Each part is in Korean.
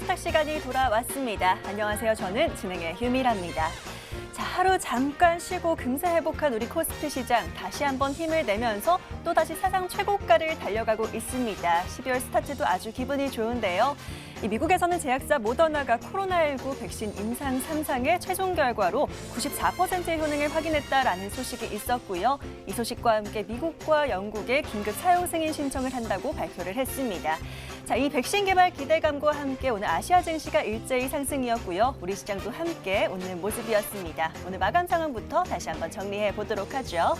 코스닥 시간이 돌아왔습니다. 안녕하세요. 저는 진행의 유미라입니다. 자, 하루 잠깐 쉬고 금세 회복한 우리 코스피 시장 다시 한번 힘을 내면서 또다시 사상 최고가를 달려가고 있습니다. 12월 스타트도 아주 기분이 좋은데요. 미국에서는 제약사 모더나가 코로나19 백신 임상 3상의 최종 결과로 94%의 효능을 확인했다라는 소식이 있었고요. 이 소식과 함께 미국과 영국에 긴급 사용 승인 신청을 한다고 발표를 했습니다. 자, 이 백신 개발 기대감과 함께 오늘 아시아 증시가 일제히 상승이었고요. 우리 시장도 함께 웃는 모습이었습니다. 오늘 마감 상황부터 다시 한번 정리해 보도록 하죠.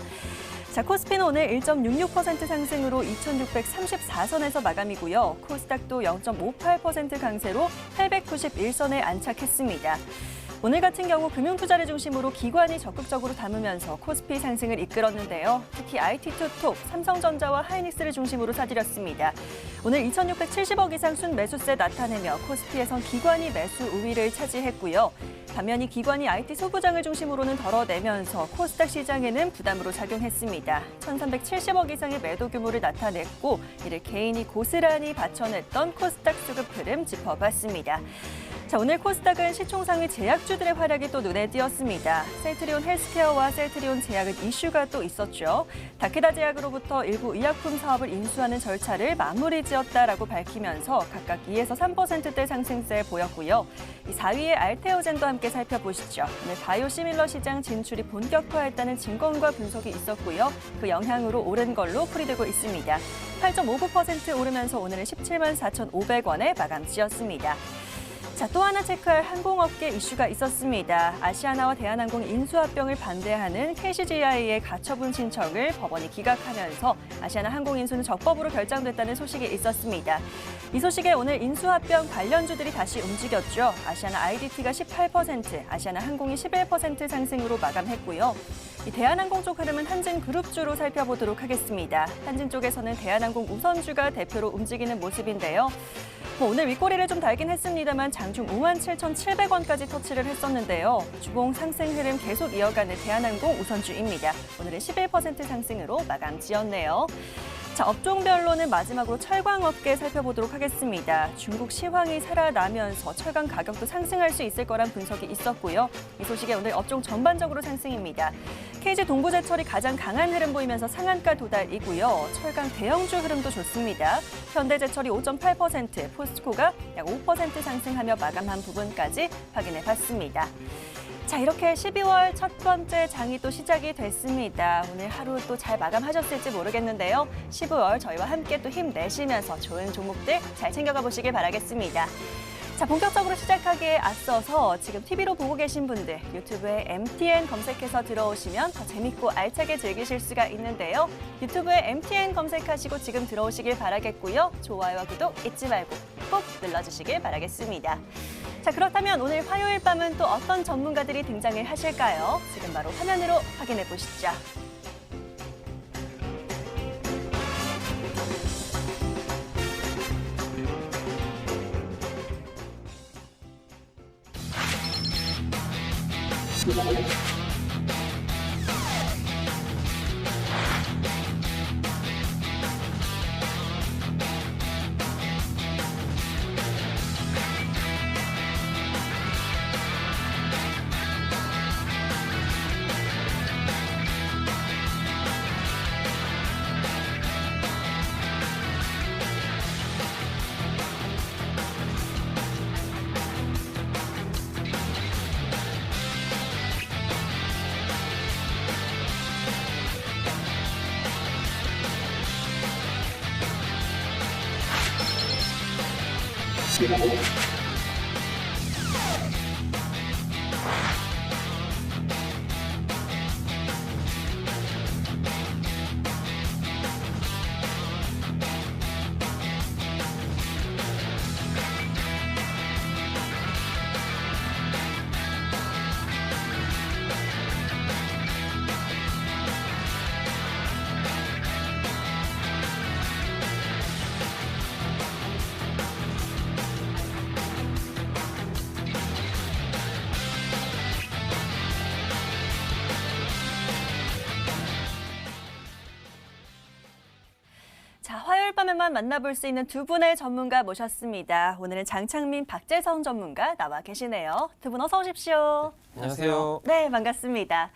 자, 코스피는 오늘 1.66% 상승으로 2,634선에서 마감이고요. 코스닥도 0.58% 강세로 891선에 안착했습니다. 오늘 같은 경우 금융투자를 중심으로 기관이 적극적으로 담으면서 코스피 상승을 이끌었는데요. 특히 IT 투톱, 삼성전자와 하이닉스를 중심으로 사들였습니다. 오늘 2,670억 이상 순매수세 나타내며 코스피에선 기관이 매수 우위를 차지했고요. 반면에 기관이 IT 소부장을 중심으로는 덜어내면서 코스닥 시장에는 부담으로 작용했습니다. 1,370억 이상의 매도 규모를 나타냈고 이를 개인이 고스란히 받쳐냈던 코스닥 수급 흐름 짚어봤습니다. 자, 오늘 코스닥은 시총상위 제약주들의 활약이 또 눈에 띄었습니다. 셀트리온 헬스케어와 셀트리온 제약은 이슈가 또 있었죠. 다케다 제약으로부터 일부 의약품 사업을 인수하는 절차를 마무리 지었다라고 밝히면서 각각 2에서 3%대 상승세 보였고요. 4위의 알테오젠도 함께 살펴보시죠. 오늘 바이오 시밀러 시장 진출이 본격화했다는 증권과 분석이 있었고요. 그 영향으로 오른 걸로 풀이되고 있습니다. 8.59% 오르면서 오늘은 17만 4,500원에 마감 지었습니다. 자, 또 하나 체크할 항공업계 이슈가 있었습니다. 아시아나와 대한항공 인수합병을 반대하는 KCGI의 가처분 신청을 법원이 기각하면서 아시아나 항공 인수는 적법으로 결정됐다는 소식이 있었습니다. 이 소식에 오늘 인수합병 관련주들이 다시 움직였죠. 아시아나 IDT가 18%, 아시아나 항공이 11% 상승으로 마감했고요. 이 대한항공 쪽 흐름은 한진그룹주로 살펴보도록 하겠습니다. 한진 쪽에서는 대한항공 우선주가 대표로 움직이는 모습인데요. 오늘 윗꼬리를 좀 달긴 했습니다만 장중 57,700원까지 터치를 했었는데요. 주봉 상승 흐름 계속 이어가는 대한항공 우선주입니다. 오늘은 11% 상승으로 마감 지었네요. 자, 업종별로는 마지막으로 철광업계 살펴보도록 하겠습니다. 중국 시황이 살아나면서 철강 가격도 상승할 수 있을 거란 분석이 있었고요. 이 소식에 오늘 업종 전반적으로 상승입니다. KG 동부제철이 가장 강한 흐름 보이면서 상한가 도달이고요. 철강 대형주 흐름도 좋습니다. 현대제철이 5.8%, 포스코가 약 5% 상승하며 마감한 부분까지 확인해 봤습니다. 자, 이렇게 12월 첫 번째 장이 또 시작이 됐습니다. 오늘 하루 또 잘 마감하셨을지 모르겠는데요. 12월 저희와 함께 또 힘내시면서 좋은 종목들 잘 챙겨가 보시길 바라겠습니다. 자, 본격적으로 시작하기에 앞서서 지금 TV로 보고 계신 분들 유튜브에 MTN 검색해서 들어오시면 더 재밌고 알차게 즐기실 수가 있는데요. 유튜브에 MTN 검색하시고 지금 들어오시길 바라겠고요. 좋아요와 구독 잊지 말고 꼭 눌러주시길 바라겠습니다. 자, 그렇다면 오늘 화요일 밤은 또 어떤 전문가들이 등장을 하실까요? 지금 바로 화면으로 확인해 보시죠. 화면만 만나볼 수 있는 두 분의 전문가 모셨습니다. 오늘은 장창민, 박재성 전문가 나와 계시네요. 두 분 어서 오십시오. 안녕하세요. 네, 반갑습니다.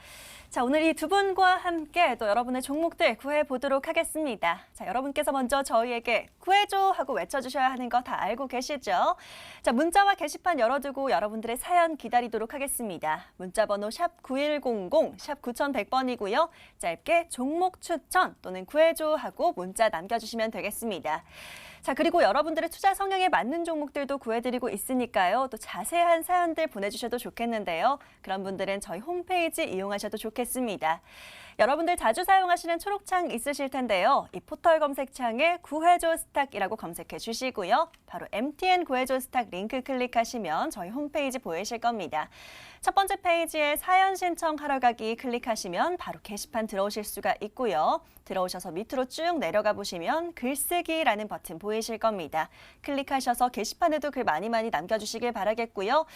자, 오늘 이 두 분과 함께 또 여러분의 종목들 구해보도록 하겠습니다. 자, 여러분께서 먼저 저희에게 구해줘 하고 외쳐주셔야 하는 거 다 알고 계시죠? 자, 문자와 게시판 열어두고 여러분들의 사연 기다리도록 하겠습니다. 문자번호 샵 9100, 샵 9100번이고요. 짧게 종목 추천 또는 구해줘 하고 문자 남겨주시면 되겠습니다. 자, 그리고 여러분들의 투자 성향에 맞는 종목들도 구해드리고 있으니까요. 또 자세한 사연들 보내주셔도 좋겠는데요. 그런 분들은 저희 홈페이지 이용하셔도 좋겠습니다. 여러분들 자주 사용하시는 초록창 있으실 텐데요. 이 포털 검색창에 구해줘 스탁이라고 검색해 주시고요. 바로 MTN 구해줘 스탁 링크 클릭하시면 저희 홈페이지 보이실 겁니다. 첫 번째 페이지에 사연 신청하러 가기 클릭하시면 바로 게시판 들어오실 수가 있고요. 들어오셔서 밑으로 쭉 내려가 보시면 글쓰기라는 버튼 보이실 겁니다. 클릭하셔서 게시판에도 글 많이 남겨주시길 바라겠고요.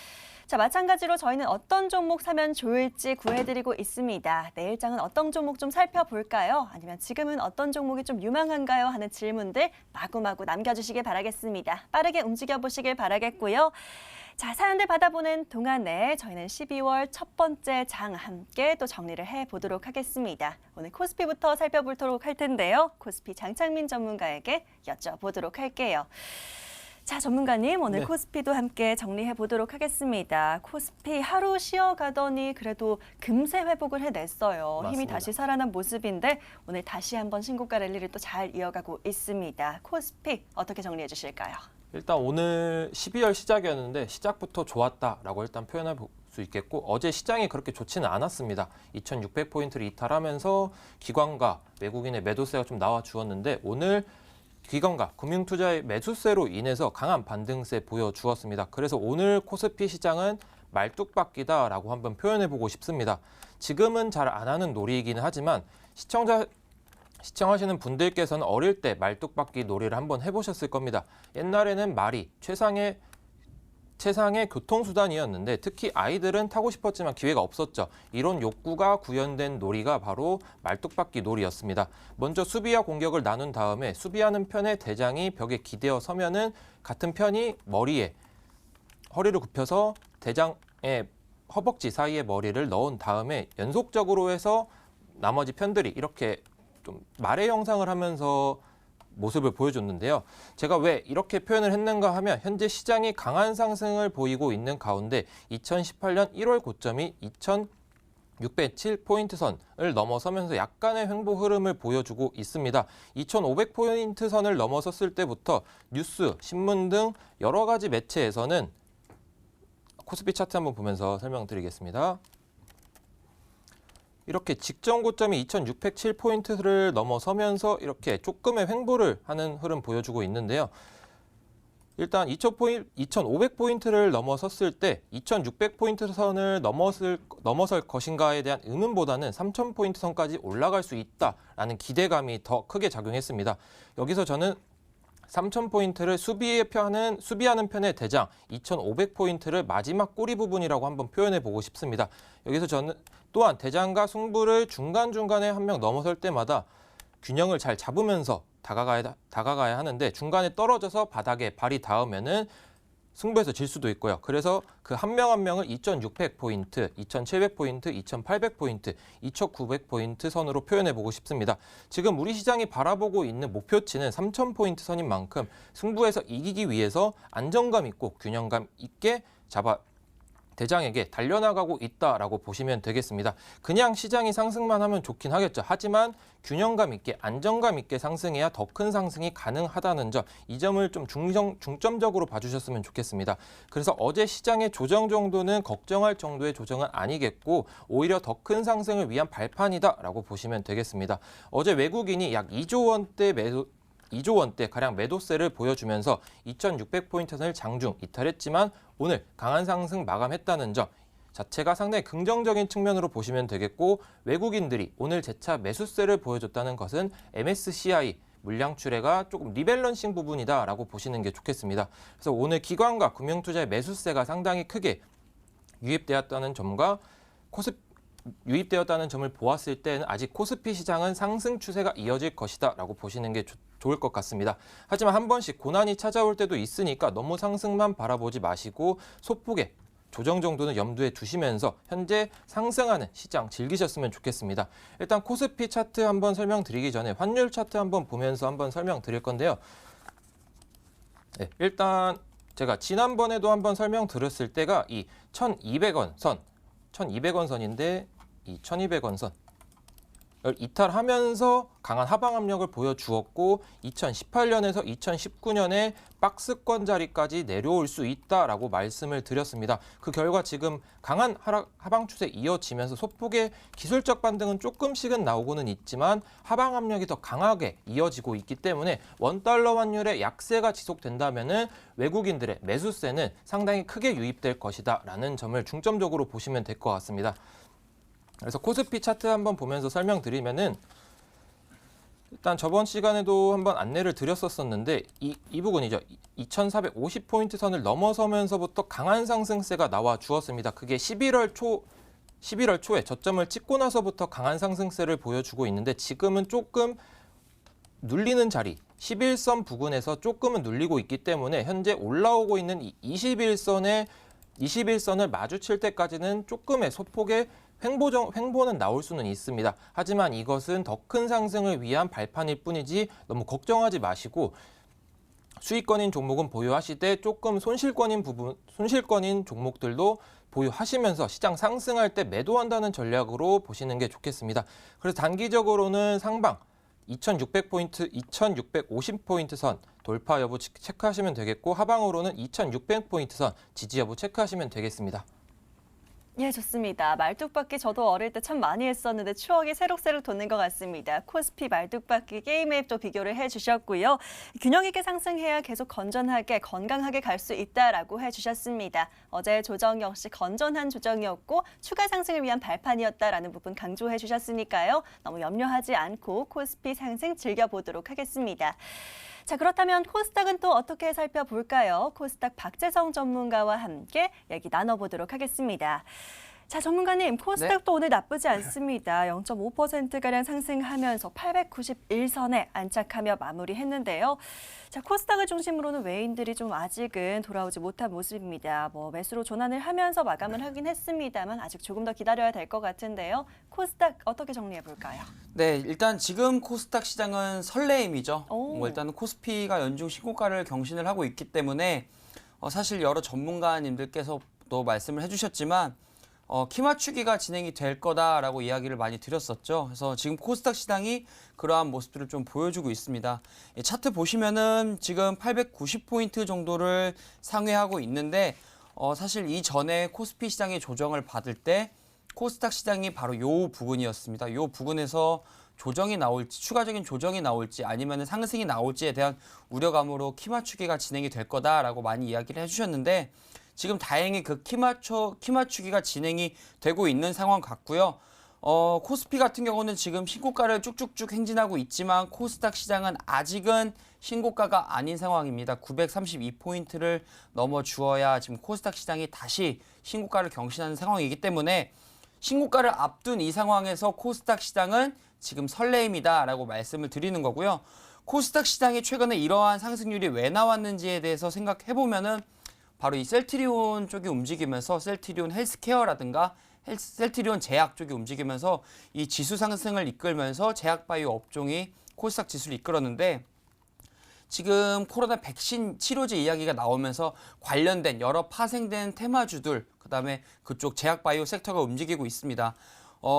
자, 마찬가지로 저희는 어떤 종목 사면 좋을지 구해드리고 있습니다. 내일장은 어떤 종목 좀 살펴볼까요? 아니면 지금은 어떤 종목이 좀 유망한가요? 하는 질문들 마구마구 남겨주시길 바라겠습니다. 빠르게 움직여보시길 바라겠고요. 자, 사연들 받아보는 동안에 저희는 12월 첫 번째 장 함께 또 정리를 해보도록 하겠습니다. 오늘 코스피부터 살펴보도록 할 텐데요. 코스피 장창민 전문가에게 여쭤보도록 할게요. 자, 전문가님, 오늘 네. 코스피도 함께 정리해 보도록 하겠습니다. 코스피 하루 쉬어가더니 그래도 금세 회복을 해냈어요. 힘이 맞습니다. 다시 살아난 모습인데 오늘 다시 한번 신고가 랠리를 또 잘 이어가고 있습니다. 코스피 어떻게 정리해 주실까요? 일단 오늘 12월 시작이었는데 시작부터 좋았다라고 일단 표현할 수 있겠고 어제 시장이 그렇게 좋지는 않았습니다. 2600포인트를 이탈하면서 기관과 외국인의 매도세가 좀 나와 주었는데 오늘 기관과 금융투자의 매수세로 인해서 강한 반등세 보여주었습니다. 그래서 오늘 코스피 시장은 말뚝박기다라고 한번 표현해보고 싶습니다. 지금은 잘 안 하는 놀이이기는 하지만 시청하시는 분들께서는 어릴 때 말뚝박기 놀이를 한번 해보셨을 겁니다. 옛날에는 말이 최상의 교통수단이었는데 특히 아이들은 타고 싶었지만 기회가 없었죠. 이런 욕구가 구현된 놀이가 바로 말뚝박기 놀이였습니다. 먼저 수비와 공격을 나눈 다음에 수비하는 편의 대장이 벽에 기대어 서면은 같은 편이 머리에 허리를 굽혀서 대장의 허벅지 사이에 머리를 넣은 다음에 연속적으로 해서 나머지 편들이 이렇게 좀 말의 형상을 하면서 모습을 보여줬는데요. 제가 왜 이렇게 표현을 했는가 하면 현재 시장이 강한 상승을 보이고 있는 가운데 2018년 1월 고점이 2607포인트 선을 넘어서면서 약간의 횡보 흐름을 보여주고 있습니다. 2500포인트 선을 넘어섰을 때부터 뉴스, 신문 등 여러 가지 매체에서는 코스피 차트 한번 보면서 설명드리겠습니다. 이렇게 직전 고점이 2607포인트를 넘어서면서 이렇게 조금의 횡보를 하는 흐름 보여주고 있는데요. 일단 2500포인트를 넘어섰을 때 2600포인트 선을 넘어설 것인가에 대한 의문보다는 3000포인트 선까지 올라갈 수 있다라는 기대감이 더 크게 작용했습니다. 여기서 저는 3000포인트를 수비하는 편의 대장 2500포인트를 마지막 꼬리 부분이라고 한번 표현해 보고 싶습니다. 여기서 저는 또한 대장과 승부를 중간중간에 한 명 넘어설 때마다 균형을 잘 잡으면서 다가가야 하는데 중간에 떨어져서 바닥에 발이 닿으면은 승부에서 질 수도 있고요. 그래서 그 한 명 한 명을 2600포인트, 2700포인트, 2800포인트, 2900포인트 선으로 표현해 보고 싶습니다. 지금 우리 시장이 바라보고 있는 목표치는 3000포인트 선인 만큼 승부에서 이기기 위해서 안정감 있고 균형감 있게 대장에게 달려나가고 있다라고 보시면 되겠습니다. 그냥 시장이 상승만 하면 좋긴 하겠죠. 하지만 균형감 있게 안정감 있게 상승해야 더 큰 상승이 가능하다는 점, 이 점을 좀 중점적으로 봐주셨으면 좋겠습니다. 그래서 어제 시장의 조정 정도는 걱정할 정도의 조정은 아니겠고 오히려 더 큰 상승을 위한 발판이다라고 보시면 되겠습니다. 어제 외국인이 약 2조 원대 가량 매도세를 보여주면서 2600포인트 선을 장중 이탈했지만 오늘 강한 상승 마감했다는 점 자체가 상당히 긍정적인 측면으로 보시면 되겠고 외국인들이 오늘 재차 매수세를 보여줬다는 것은 MSCI 물량 출회가 조금 리밸런싱 부분이다라고 보시는 게 좋겠습니다. 그래서 오늘 기관과 금융투자의 매수세가 상당히 크게 유입되었다는 점과 유입되었다는 점을 보았을 때는 아직 코스피 시장은 상승 추세가 이어질 것이다라고 보시는 게 좋을 것 같습니다. 하지만 한 번씩 고난이 찾아올 때도 있으니까 너무 상승만 바라보지 마시고 소폭의 조정 정도는 염두에 두시면서 현재 상승하는 시장 즐기셨으면 좋겠습니다. 일단 코스피 차트 한번 설명드리기 전에 환율 차트 한번 보면서 한번 설명드릴 건데요. 네, 일단 제가 지난번에도 한번 설명드렸을 때가 이 1200원 선, 1200원 선인데 이 1200원 선 이탈하면서 강한 하방 압력을 보여주었고 2018년에서 2019년에 박스권 자리까지 내려올 수 있다라고 말씀을 드렸습니다. 그 결과 지금 강한 하방 추세 이어지면서 소폭의 기술적 반등은 조금씩은 나오고는 있지만 하방 압력이 더 강하게 이어지고 있기 때문에 원달러 환율의 약세가 지속된다면은 외국인들의 매수세는 상당히 크게 유입될 것이다라는 점을 중점적으로 보시면 될 것 같습니다. 그래서 코스피 차트 한번 보면서 설명드리면은 일단 저번 시간에도 한번 안내를 드렸었는데 이 부분이죠. 2450포인트 선을 넘어서면서부터 강한 상승세가 나와 주었습니다. 그게 11월 초에 저점을 찍고 나서부터 강한 상승세를 보여주고 있는데 지금은 조금 눌리는 자리 11선 부근에서 조금은 눌리고 있기 때문에 현재 올라오고 있는 이 21선을 마주칠 때까지는 조금의 소폭의 횡보는 나올 수는 있습니다. 하지만 이것은 더 큰 상승을 위한 발판일 뿐이지 너무 걱정하지 마시고 수익권인 종목은 보유하시되 조금 손실권인 종목들도 보유하시면서 시장 상승할 때 매도한다는 전략으로 보시는 게 좋겠습니다. 그래서 단기적으로는 상방 2600포인트, 2650포인트 선 돌파 여부 체크하시면 되겠고 하방으로는 2600포인트 선 지지 여부 체크하시면 되겠습니다. 예, 좋습니다. 말뚝박기 저도 어릴 때 참 많이 했었는데 추억이 새록새록 돋는 것 같습니다. 코스피 말뚝박기 게임 앱도 비교를 해주셨고요. 균형 있게 상승해야 계속 건전하게 건강하게 갈 수 있다라고 해주셨습니다. 어제의 조정 역시 건전한 조정이었고 추가 상승을 위한 발판이었다라는 부분 강조해 주셨으니까요. 너무 염려하지 않고 코스피 상승 즐겨보도록 하겠습니다. 자, 그렇다면 코스닥은 또 어떻게 살펴볼까요? 코스닥 박재성 전문가와 함께 얘기 나눠보도록 하겠습니다. 자, 전문가님, 코스닥도 네. 오늘 나쁘지 않습니다. 0.5%가량 상승하면서 891선에 안착하며 마무리했는데요. 자, 코스닥을 중심으로는 외인들이 좀 아직은 돌아오지 못한 모습입니다. 매수로 전환을 하면서 마감을 하긴 했습니다만 아직 조금 더 기다려야 될 것 같은데요. 코스닥 어떻게 정리해 볼까요? 네, 일단 지금 코스닥 시장은 설레임이죠. 일단 코스피가 연중 신고가를 경신을 하고 있기 때문에 사실 여러 전문가님들께서도 말씀을 해주셨지만 키 맞추기가 진행이 될 거다라고 이야기를 많이 드렸었죠. 그래서 지금 코스닥 시장이 그러한 모습들을 좀 보여주고 있습니다. 차트 보시면은 지금 890포인트 정도를 상회하고 있는데 사실 이전에 코스피 시장의 조정을 받을 때 코스닥 시장이 바로 요 부분이었습니다. 요 부분에서 조정이 나올지, 추가적인 조정이 나올지 아니면 상승이 나올지에 대한 우려감으로 키 맞추기가 진행이 될 거다라고 많이 이야기를 해주셨는데 지금 다행히 그 키 맞추기가 진행이 되고 있는 상황 같고요. 코스피 같은 경우는 지금 신고가를 쭉쭉쭉 행진하고 있지만 코스닥 시장은 아직은 신고가가 아닌 상황입니다. 932포인트를 넘어주어야 지금 코스닥 시장이 다시 신고가를 경신하는 상황이기 때문에 신고가를 앞둔 이 상황에서 코스닥 시장은 지금 설레임이다라고 말씀을 드리는 거고요. 코스닥 시장이 최근에 이러한 상승률이 왜 나왔는지에 대해서 생각해보면은 바로 이 셀트리온 쪽이 움직이면서 셀트리온 헬스케어라든가 셀트리온 제약 쪽이 움직이면서 이 지수 상승을 이끌면서 제약바이오 업종이 코스닥 지수를 이끌었는데 지금 코로나 백신 치료제 이야기가 나오면서 관련된 여러 파생된 테마주들 그다음에 그쪽 제약바이오 섹터가 움직이고 있습니다.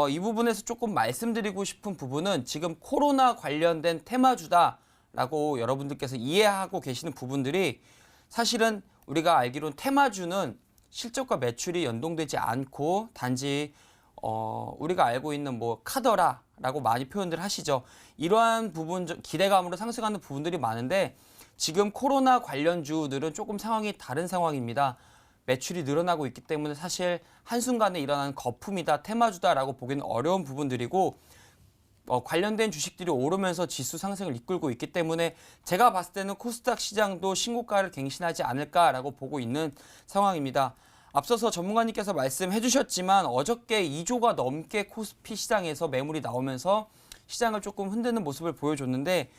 이 부분에서 조금 말씀드리고 싶은 부분은 지금 코로나 관련된 테마주다라고 여러분들께서 이해하고 계시는 부분들이 사실은 우리가 알기로는 테마주는 실적과 매출이 연동되지 않고 단지 우리가 알고 있는 카더라라고 많이 표현들 하시죠. 이러한 부분 기대감으로 상승하는 부분들이 많은데 지금 코로나 관련주들은 조금 상황이 다른 상황입니다. 매출이 늘어나고 있기 때문에 사실 한순간에 일어나는 거품이다, 테마주다라고 보기는 어려운 부분들이고 관련된 주식들이 오르면서 지수 상승을 이끌고 있기 때문에 제가 봤을 때는 코스닥 시장도 신고가를 갱신하지 않을까라고 보고 있는 상황입니다. 앞서서 전문가님께서 말씀해 주셨지만 어저께 2조가 넘게 코스피 시장에서 매물이 나오면서 시장을 조금 흔드는 모습을 보여줬는데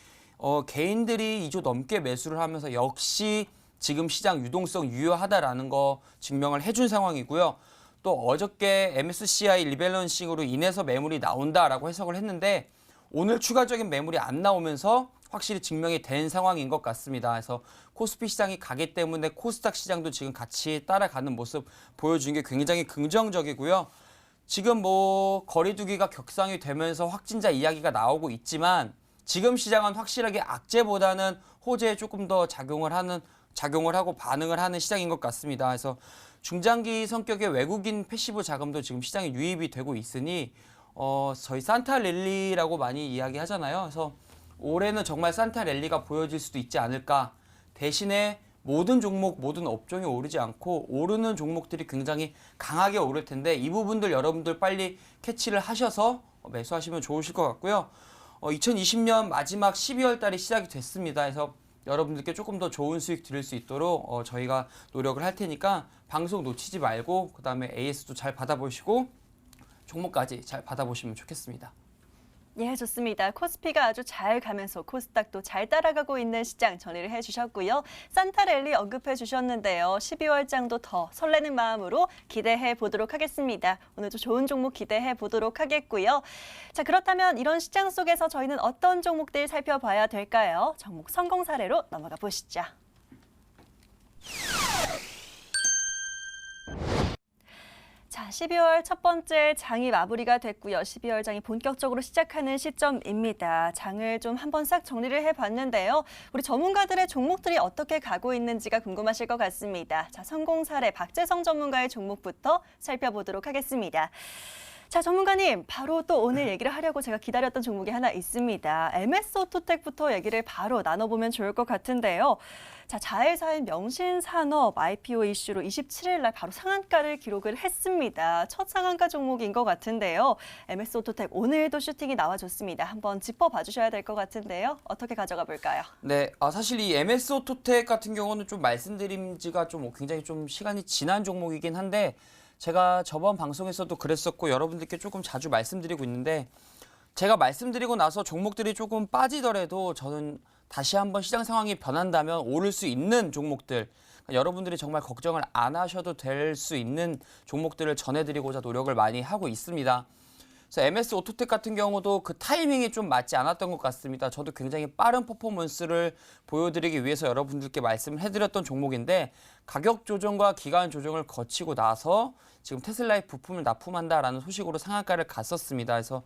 개인들이 2조 넘게 매수를 하면서 역시 지금 시장 유동성 유효하다라는 거 증명을 해준 상황이고요. 또 어저께 MSCI 리밸런싱으로 인해서 매물이 나온다라고 해석을 했는데 오늘 추가적인 매물이 안 나오면서 확실히 증명이 된 상황인 것 같습니다. 그래서 코스피 시장이 가기 때문에 코스닥 시장도 지금 같이 따라가는 모습 보여준 게 굉장히 긍정적이고요. 지금 뭐 거리두기가 격상이 되면서 확진자 이야기가 나오고 있지만 지금 시장은 확실하게 악재보다는 호재에 조금 더 작용을 하고 반응을 하는 시장인 것 같습니다. 그래서 중장기 성격의 외국인 패시브 자금도 지금 시장에 유입이 되고 있으니 저희 산타 랠리라고 많이 이야기하잖아요. 그래서 올해는 정말 산타 랠리가 보여질 수도 있지 않을까. 대신에 모든 종목, 모든 업종이 오르지 않고 오르는 종목들이 굉장히 강하게 오를 텐데 이 부분들 여러분들 빨리 캐치를 하셔서 매수하시면 좋으실 것 같고요. 2020년 마지막 12월 달이 시작이 됐습니다. 그래서 여러분들께 조금 더 좋은 수익 드릴 수 있도록 저희가 노력을 할 테니까 방송 놓치지 말고 그다음에 AS도 잘 받아보시고 종목까지 잘 받아보시면 좋겠습니다. 예, 좋습니다. 코스피가 아주 잘 가면서 코스닥도 잘 따라가고 있는 시장 정리를 해주셨고요. 산타랠리 언급해 주셨는데요. 12월장도 더 설레는 마음으로 기대해 보도록 하겠습니다. 오늘도 좋은 종목 기대해 보도록 하겠고요. 자, 그렇다면 이런 시장 속에서 저희는 어떤 종목들 살펴봐야 될까요? 종목 성공 사례로 넘어가 보시죠. 자, 12월 첫 번째 장이 마무리가 됐고요. 12월 장이 본격적으로 시작하는 시점입니다. 장을 좀 한번 싹 정리를 해봤는데요. 우리 전문가들의 종목들이 어떻게 가고 있는지가 궁금하실 것 같습니다. 자, 성공 사례 박재성 전문가의 종목부터 살펴보도록 하겠습니다. 자, 전문가님, 바로 또 오늘 얘기를 하려고 제가 기다렸던 종목이 하나 있습니다. MS오토텍부터 얘기를 바로 나눠보면 좋을 것 같은데요. 자, 자회사인 명신산업 IPO 이슈로 27일 날 바로 상한가를 기록을 했습니다. 첫 상한가 종목인 것 같은데요. MS오토텍 오늘도 슈팅이 나와줬습니다. 한번 짚어봐 주셔야 될 것 같은데요. 어떻게 가져가 볼까요? 네, 사실 이 MS오토텍 같은 경우는 좀 말씀드린 지가 좀 굉장히 좀 시간이 지난 종목이긴 한데 제가 저번 방송에서도 그랬었고 여러분들께 조금 자주 말씀드리고 있는데 제가 말씀드리고 나서 종목들이 조금 빠지더라도 저는 다시 한번 시장 상황이 변한다면 오를 수 있는 종목들, 여러분들이 정말 걱정을 안 하셔도 될 수 있는 종목들을 전해드리고자 노력을 많이 하고 있습니다. 그래서 MS오토텍 같은 경우도 그 타이밍이 좀 맞지 않았던 것 같습니다. 저도 굉장히 빠른 퍼포먼스를 보여드리기 위해서 여러분들께 말씀을 해드렸던 종목인데 가격 조정과 기간 조정을 거치고 나서 지금 테슬라의 부품을 납품한다라는 소식으로 상한가를 갔었습니다. 그래서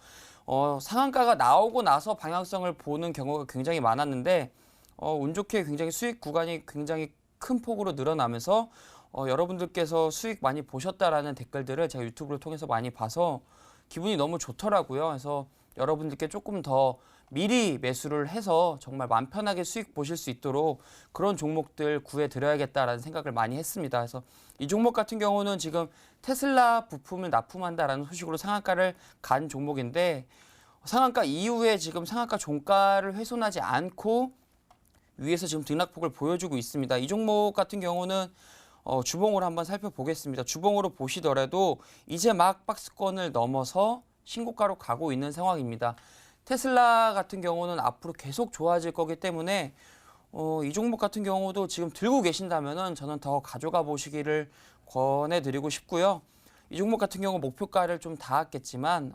상한가가 나오고 나서 방향성을 보는 경우가 굉장히 많았는데 운 좋게 굉장히 수익 구간이 굉장히 큰 폭으로 늘어나면서 여러분들께서 수익 많이 보셨다라는 댓글들을 제가 유튜브를 통해서 많이 봐서 기분이 너무 좋더라고요. 그래서 여러분들께 조금 더 미리 매수를 해서 정말 마음 편하게 수익 보실 수 있도록 그런 종목들 구해드려야겠다라는 생각을 많이 했습니다. 그래서 이 종목 같은 경우는 지금 테슬라 부품을 납품한다라는 소식으로 상한가를 간 종목인데 상한가 이후에 지금 상한가 종가를 훼손하지 않고 위에서 지금 등락폭을 보여주고 있습니다. 이 종목 같은 경우는 주봉으로 한번 살펴보겠습니다. 주봉으로 보시더라도 이제 막 박스권을 넘어서 신고가로 가고 있는 상황입니다. 테슬라 같은 경우는 앞으로 계속 좋아질 거기 때문에 이 종목 같은 경우도 지금 들고 계신다면은 저는 더 가져가 보시기를 권해드리고 싶고요. 이 종목 같은 경우 목표가를 좀 닿았겠지만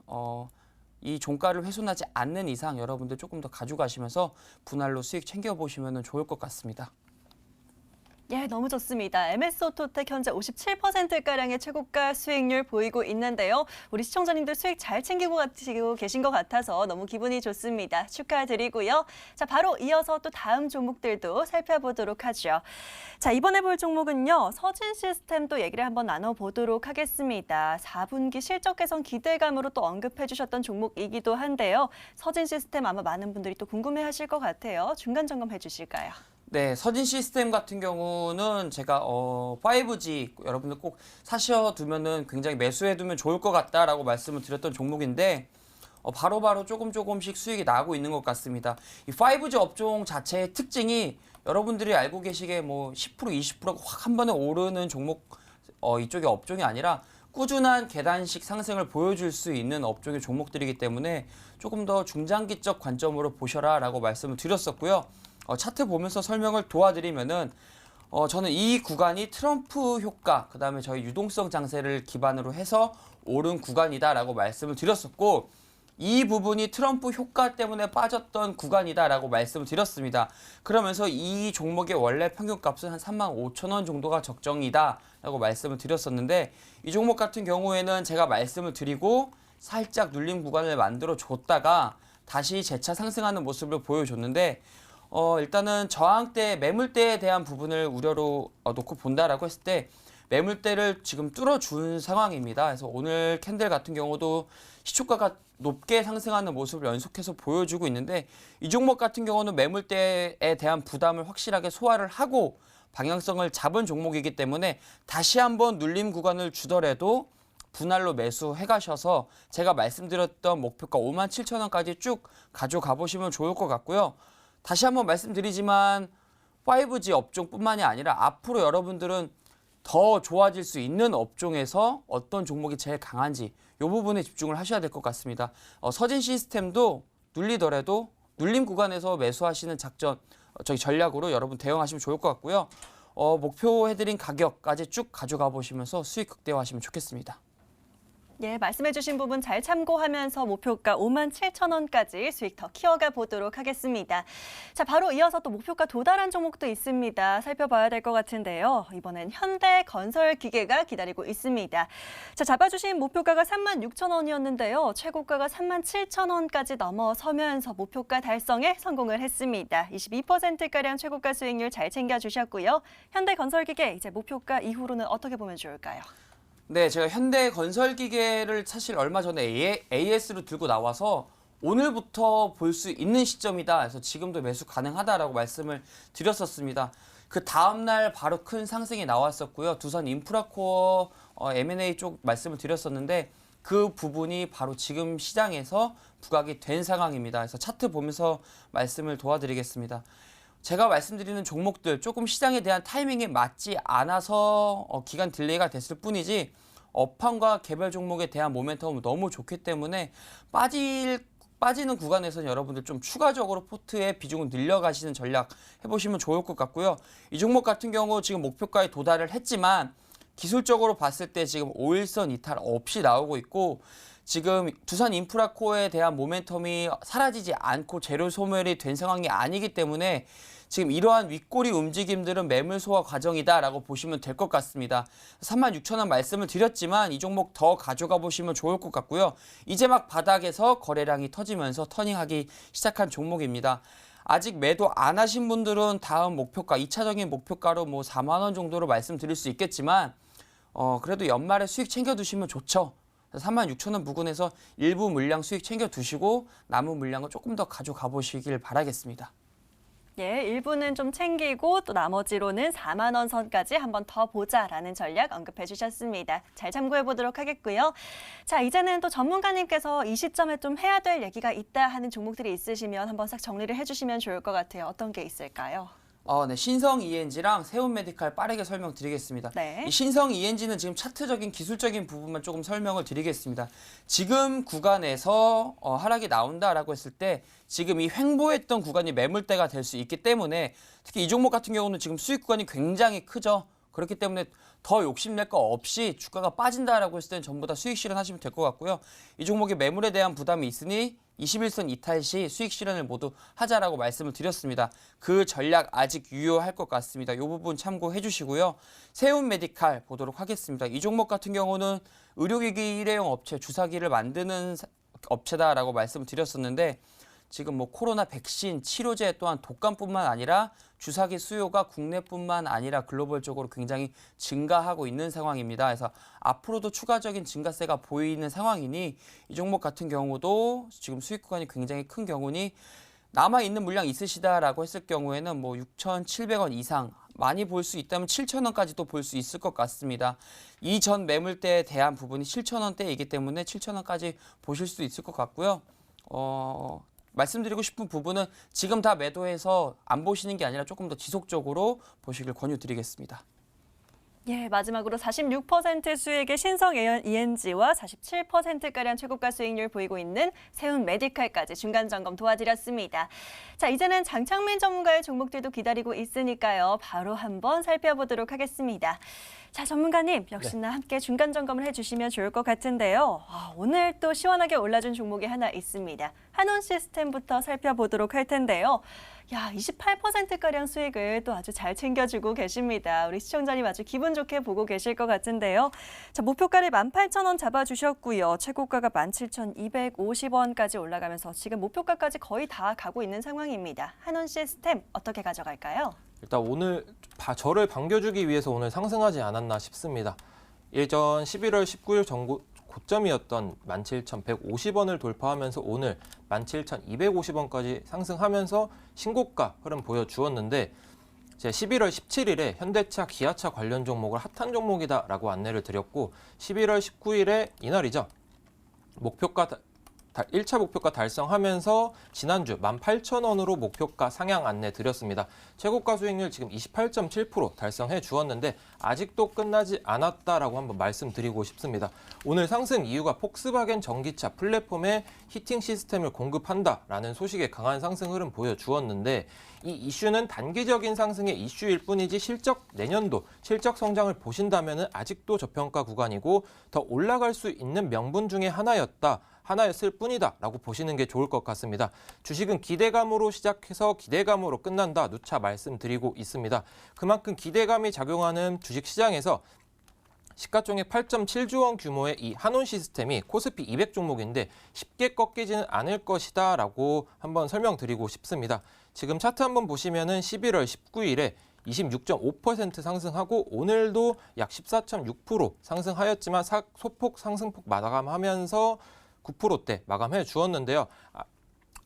이 종가를 훼손하지 않는 이상 여러분들 조금 더 가져가시면서 분할로 수익 챙겨보시면 좋을 것 같습니다. 예, 너무 좋습니다. MS오토텍 현재 57%가량의 최고가 수익률 보이고 있는데요. 우리 시청자님들 수익 잘 챙기고 계신 것 같아서 너무 기분이 좋습니다. 축하드리고요. 자, 바로 이어서 또 다음 종목들도 살펴보도록 하죠. 자, 이번에 볼 종목은요. 서진시스템도 얘기를 한번 나눠보도록 하겠습니다. 4분기 실적 개선 기대감으로 또 언급해 주셨던 종목이기도 한데요. 서진시스템 아마 많은 분들이 또 궁금해하실 것 같아요. 중간 점검해 주실까요? 네, 서진시스템 같은 경우는 제가 5G 여러분들 꼭 사셔두면은 굉장히 매수해두면 좋을 것 같다라고 말씀을 드렸던 종목인데 바로바로 조금씩 수익이 나고 있는 것 같습니다. 이 5G 업종 자체의 특징이 여러분들이 알고 계시기에 뭐 10% 20%가 확 한 번에 오르는 종목 이쪽의 업종이 아니라 꾸준한 계단식 상승을 보여줄 수 있는 업종의 종목들이기 때문에 조금 더 중장기적 관점으로 보셔라라고 말씀을 드렸었고요. 차트 보면서 설명을 도와드리면은 저는 이 구간이 트럼프 효과, 그다음에 저희 유동성 장세를 기반으로 해서 오른 구간이다라고 말씀을 드렸었고, 이 부분이 트럼프 효과 때문에 빠졌던 구간이다라고 말씀을 드렸습니다. 그러면서 이 종목의 원래 평균값은 한 35,000원 정도가 적정이다라고 말씀을 드렸었는데, 이 종목 같은 경우에는 제가 말씀을 드리고 살짝 눌림 구간을 만들어 줬다가 다시 재차 상승하는 모습을 보여줬는데, 일단은 저항대, 매물대에 대한 부분을 우려로 놓고 본다라고 했을 때 매물대를 지금 뚫어준 상황입니다. 그래서 오늘 캔들 같은 경우도 시초가가 높게 상승하는 모습을 연속해서 보여주고 있는데, 이 종목 같은 경우는 매물대에 대한 부담을 확실하게 소화를 하고 방향성을 잡은 종목이기 때문에 다시 한번 눌림 구간을 주더라도 분할로 매수해 가셔서 제가 말씀드렸던 목표가 57,000원까지 쭉 가져가 보시면 좋을 것 같고요. 다시 한번 말씀드리지만 5G 업종뿐만이 아니라 앞으로 여러분들은 더 좋아질 수 있는 업종에서 어떤 종목이 제일 강한지 이 부분에 집중을 하셔야 될 것 같습니다. 서진 시스템도 눌리더라도 눌림 구간에서 매수하시는 전략으로 여러분 대응하시면 좋을 것 같고요. 목표해드린 가격까지 쭉 가져가 보시면서 수익 극대화하시면 좋겠습니다. 예, 말씀해주신 부분 잘 참고하면서 목표가 57,000원까지 수익 더 키워가 보도록 하겠습니다. 자, 바로 이어서 또 목표가 도달한 종목도 있습니다. 살펴봐야 될 것 같은데요. 이번엔 현대건설기계가 기다리고 있습니다. 자, 잡아주신 목표가가 36,000원이었는데요. 최고가가 37,000원까지 넘어서면서 목표가 달성에 성공을 했습니다. 22%가량 최고가 수익률 잘 챙겨주셨고요. 현대건설기계 이제 목표가 이후로는 어떻게 보면 좋을까요? 네, 제가 현대건설기계를 사실 얼마 전에 AS로 들고 나와서 오늘부터 볼 수 있는 시점이다. 그래서 지금도 매수 가능하다라고 말씀을 드렸었습니다. 그 다음날 바로 큰 상승이 나왔었고요. 두산 인프라코어 M&A 쪽 말씀을 드렸었는데 그 부분이 바로 지금 시장에서 부각이 된 상황입니다. 그래서 차트 보면서 말씀을 도와드리겠습니다. 제가 말씀드리는 종목들 조금 시장에 대한 타이밍에 맞지 않아서 기간 딜레이가 됐을 뿐이지 업황과 개별 종목에 대한 모멘텀은 너무 좋기 때문에 빠지는 구간에서는 여러분들 좀 추가적으로 포트의 비중을 늘려가시는 전략 해보시면 좋을 것 같고요. 이 종목 같은 경우 지금 목표가에 도달을 했지만 기술적으로 봤을 때 지금 5일선 이탈 없이 나오고 있고, 지금 두산 인프라코어에 대한 모멘텀이 사라지지 않고 재료 소멸이 된 상황이 아니기 때문에 지금 이러한 윗꼬리 움직임들은 매물 소화 과정이다라고 보시면 될 것 같습니다. 36,000원 말씀을 드렸지만 이 종목 더 가져가 보시면 좋을 것 같고요. 이제 막 바닥에서 거래량이 터지면서 터닝하기 시작한 종목입니다. 아직 매도 안 하신 분들은 다음 목표가, 2차적인 목표가로 뭐 4만 원 정도로 말씀드릴 수 있겠지만 그래도 연말에 수익 챙겨두시면 좋죠. 36,000원 부근에서 일부 물량 수익 챙겨두시고 남은 물량을 조금 더 가져가 보시길 바라겠습니다. 예, 일부는 좀 챙기고 또 나머지로는 4만 원 선까지 한번 더 보자라는 전략 언급해 주셨습니다. 잘 참고해 보도록 하겠고요. 자, 이제는 또 전문가님께서 이 시점에 좀 해야 될 얘기가 있다 하는 종목들이 있으시면 한번 싹 정리를 해주시면 좋을 것 같아요. 어떤 게 있을까요? 네, 신성 ENG랑 세운메디칼 빠르게 설명드리겠습니다. 네. 이 신성 ENG는 지금 차트적인 기술적인 부분만 조금 설명을 드리겠습니다. 지금 구간에서 하락이 나온다라고 했을 때 지금 이 횡보했던 구간이 매물대가 될 수 있기 때문에 특히 이 종목 같은 경우는 지금 수익 구간이 굉장히 크죠. 그렇기 때문에 더 욕심낼 거 없이 주가가 빠진다라고 했을 때는 전부 다 수익 실현하시면 될 것 같고요. 이 종목이 매물에 대한 부담이 있으니 21선 이탈 시 수익 실현을 모두 하자라고 말씀을 드렸습니다. 그 전략 아직 유효할 것 같습니다. 이 부분 참고해 주시고요. 세운메디칼 보도록 하겠습니다. 이 종목 같은 경우는 의료기기 일회용 업체, 주사기를 만드는 업체다라고 말씀을 드렸었는데 지금 뭐 코로나 백신, 치료제 또한 독감뿐만 아니라 주사기 수요가 국내뿐만 아니라 글로벌적으로 굉장히 증가하고 있는 상황입니다. 그래서 앞으로도 추가적인 증가세가 보이는 상황이니 이 종목 같은 경우도 지금 수익 구간이 굉장히 큰 경우니 남아있는 물량 있으시다라고 했을 경우에는 뭐 6,700원 이상 많이 볼 수 있다면 7,000원까지도 볼 수 있을 것 같습니다. 이전 매물대에 대한 부분이 7,000원대이기 때문에 7,000원까지 보실 수 있을 것 같고요. 말씀드리고 싶은 부분은 지금 다 매도해서 안 보시는 게 아니라 조금 더 지속적으로 보시길 권유드리겠습니다. 예, 마지막으로 46% 수익의 신성 ENG와 47%가량 최고가 수익률 보이고 있는 세운 메디칼까지 중간 점검 도와드렸습니다. 자, 이제는 장창민 전문가의 종목들도 기다리고 있으니까요. 바로 한번 살펴보도록 하겠습니다. 자, 전문가님 역시나 함께 중간 점검을 해주시면 좋을 것 같은데요. 오늘 또 시원하게 올라준 종목이 하나 있습니다. 한온 시스템부터 살펴보도록 할 텐데요. 야, 28%가량 수익을 또 아주 잘 챙겨주고 계십니다. 우리 시청자님 아주 기분 좋게 보고 계실 것 같은데요. 자, 목표가를 18,000원 잡아주셨고요. 최고가가 17,250원까지 올라가면서 지금 목표가까지 거의 다 가고 있는 상황입니다. 한온 시스템 어떻게 가져갈까요? 일단 오늘 저를 반겨주기 위해서 오늘 상승하지 않았나 싶습니다. 예전 11월 19일 고점이었던 17,150원을 돌파하면서 오늘 17,250원까지 상승하면서 신고가 흐름 보여주었는데 제 11월 17일에 현대차, 기아차 관련 종목을 핫한 종목이다라고 안내를 드렸고 11월 19일에 이날이죠. 1차 목표가 달성하면서 지난주 18,000원으로 목표가 상향 안내 드렸습니다. 최고가 수익률 지금 28.7% 달성해 주었는데 아직도 끝나지 않았다라고 한번 말씀드리고 싶습니다. 오늘 상승 이유가 폭스바겐 전기차 플랫폼에 히팅 시스템을 공급한다라는 소식에 강한 상승 흐름 보여주었는데 이 이슈는 단기적인 상승의 이슈일 뿐이지 내년도 실적 성장을 보신다면 아직도 저평가 구간이고 더 올라갈 수 있는 명분 중에 하나였을 뿐이다 라고 보시는 게 좋을 것 같습니다. 주식은 기대감으로 시작해서 기대감으로 끝난다 누차 말씀드리고 있습니다. 그만큼 기대감이 작용하는 주식시장에서 시가총액 8.7조 원 규모의 이 한온 시스템이 코스피 200 종목인데 쉽게 꺾이지는 않을 것이다 라고 한번 설명드리고 싶습니다. 지금 차트 한번 보시면은 11월 19일에 26.5% 상승하고 오늘도 약 14.6% 상승하였지만 소폭 상승폭 마감하면서 9%대 마감해 주었는데요.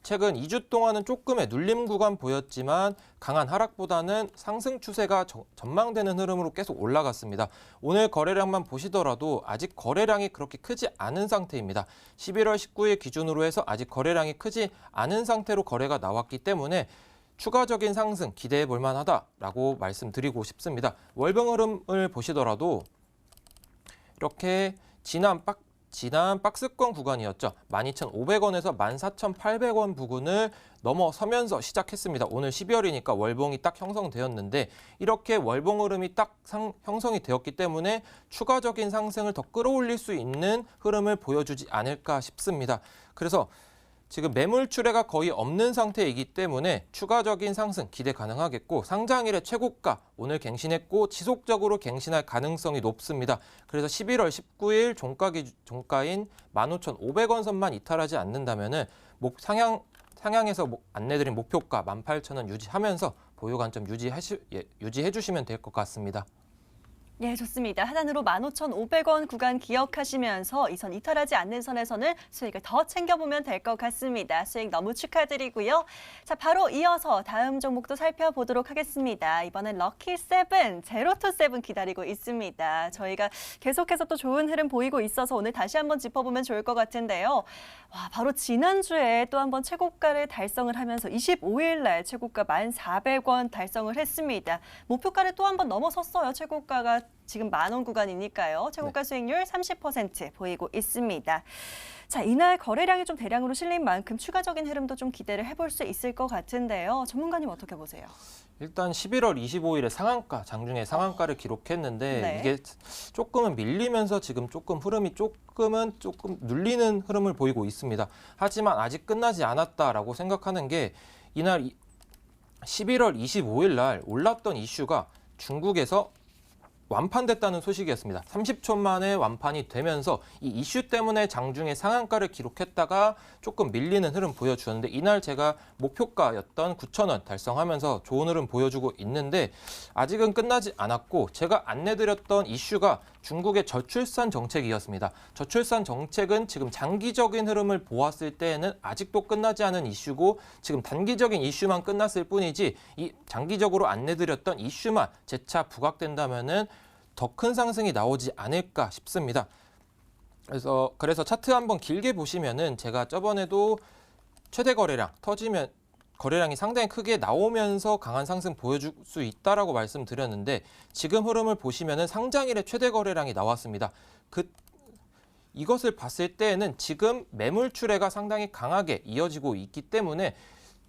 최근 2주 동안은 조금의 눌림 구간 보였지만 강한 하락보다는 상승 추세가 전망되는 흐름으로 계속 올라갔습니다. 오늘 거래량만 보시더라도 아직 거래량이 그렇게 크지 않은 상태입니다. 11월 19일 기준으로 해서 아직 거래량이 크지 않은 상태로 거래가 나왔기 때문에 추가적인 상승 기대해 볼 만하다라고 말씀드리고 싶습니다. 월봉 흐름을 보시더라도 이렇게 지난 박스권 구간이었죠. 12,500원에서 14,800원 부근을 넘어서면서 시작했습니다. 오늘 12월이니까 월봉이 딱 형성되었는데 이렇게 월봉 흐름이 딱 형성이 되었기 때문에 추가적인 상승을 더 끌어올릴 수 있는 흐름을 보여주지 않을까 싶습니다. 그래서 지금 매물 출회가 거의 없는 상태이기 때문에 추가적인 상승 기대 가능하겠고 상장일의 최고가 오늘 갱신했고 지속적으로 갱신할 가능성이 높습니다. 그래서 11월 19일 종가인 15,500원 선만 이탈하지 않는다면은 상향에서 안내드린 목표가 18,000원 유지하면서 보유 관점 유지해 주시면 될 것 같습니다. 예, 좋습니다. 하단으로 15,500원 구간 기억하시면서 이 선 이탈하지 않는 선에서는 수익을 더 챙겨보면 될 것 같습니다. 수익 너무 축하드리고요. 자, 바로 이어서 다음 종목도 살펴보도록 하겠습니다. 이번엔 럭키7, 제로투7 기다리고 있습니다. 저희가 계속해서 또 좋은 흐름 보이고 있어서 오늘 다시 한번 짚어보면 좋을 것 같은데요. 와, 바로 지난주에 또 한번 최고가를 달성을 하면서 25일 날 최고가 1,400원 달성을 했습니다. 목표가를 또 한번 넘어섰어요. 최고가가 지금 10,000원 구간이니까요. 최고가 수익률 30% 보이고 있습니다. 자, 이날 거래량이 좀 대량으로 실린 만큼 추가적인 흐름도 좀 기대를 해볼 수 있을 것 같은데요. 전문가님 어떻게 보세요? 일단 11월 25일에 장중에 상한가를 기록했는데 네. 이게 조금은 밀리면서 지금 조금 흐름이 조금 눌리는 흐름을 보이고 있습니다. 하지만 아직 끝나지 않았다라고 생각하는 게 이날 11월 25일 날 올랐던 이슈가 중국에서 완판됐다는 소식이었습니다. 30초 만에 완판이 되면서 이 이슈 때문에 장중에 상한가를 기록했다가 조금 밀리는 흐름 보여주었는데 이날 제가 목표가였던 9,000원 달성하면서 좋은 흐름 보여주고 있는데 아직은 끝나지 않았고 제가 안내드렸던 이슈가 중국의 저출산 정책이었습니다. 저출산 정책은 지금 장기적인 흐름을 보았을 때에는 아직도 끝나지 않은 이슈고 지금 단기적인 이슈만 끝났을 뿐이지 이 장기적으로 안내드렸던 이슈만 재차 부각된다면은 더 큰 상승이 나오지 않을까 싶습니다. 그래서 차트 한번 길게 보시면은 제가 저번에도 최대 거래량 거래량이 상당히 크게 나오면서 강한 상승 보여줄 수 있다라고 말씀드렸는데 지금 흐름을 보시면은 상장일에 최대 거래량이 나왔습니다. 이것을 봤을 때에는 지금 매물 출회가 상당히 강하게 이어지고 있기 때문에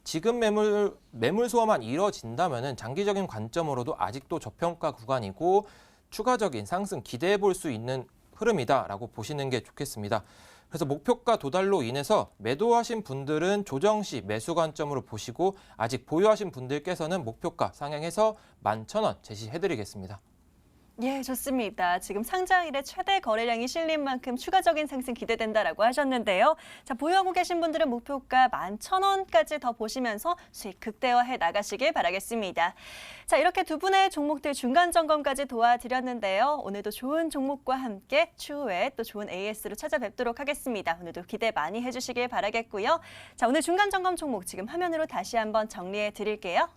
지금 매물 소화만 이뤄진다면은 장기적인 관점으로도 아직도 저평가 구간이고 추가적인 상승 기대해 볼 수 있는 흐름이다라고 보시는 게 좋겠습니다. 그래서 목표가 도달로 인해서 매도하신 분들은 조정 시 매수 관점으로 보시고 아직 보유하신 분들께서는 목표가 상향해서 11,000원 제시해드리겠습니다. 예, 좋습니다. 지금 상장일에 최대 거래량이 실린 만큼 추가적인 상승 기대된다라고 하셨는데요. 자, 보유하고 계신 분들은 목표가 11,000원까지 더 보시면서 수익 극대화해 나가시길 바라겠습니다. 자, 이렇게 두 분의 종목들 중간 점검까지 도와드렸는데요. 오늘도 좋은 종목과 함께 추후에 또 좋은 AS로 찾아뵙도록 하겠습니다. 오늘도 기대 많이 해주시길 바라겠고요. 자, 오늘 중간 점검 종목 지금 화면으로 다시 한번 정리해 드릴게요.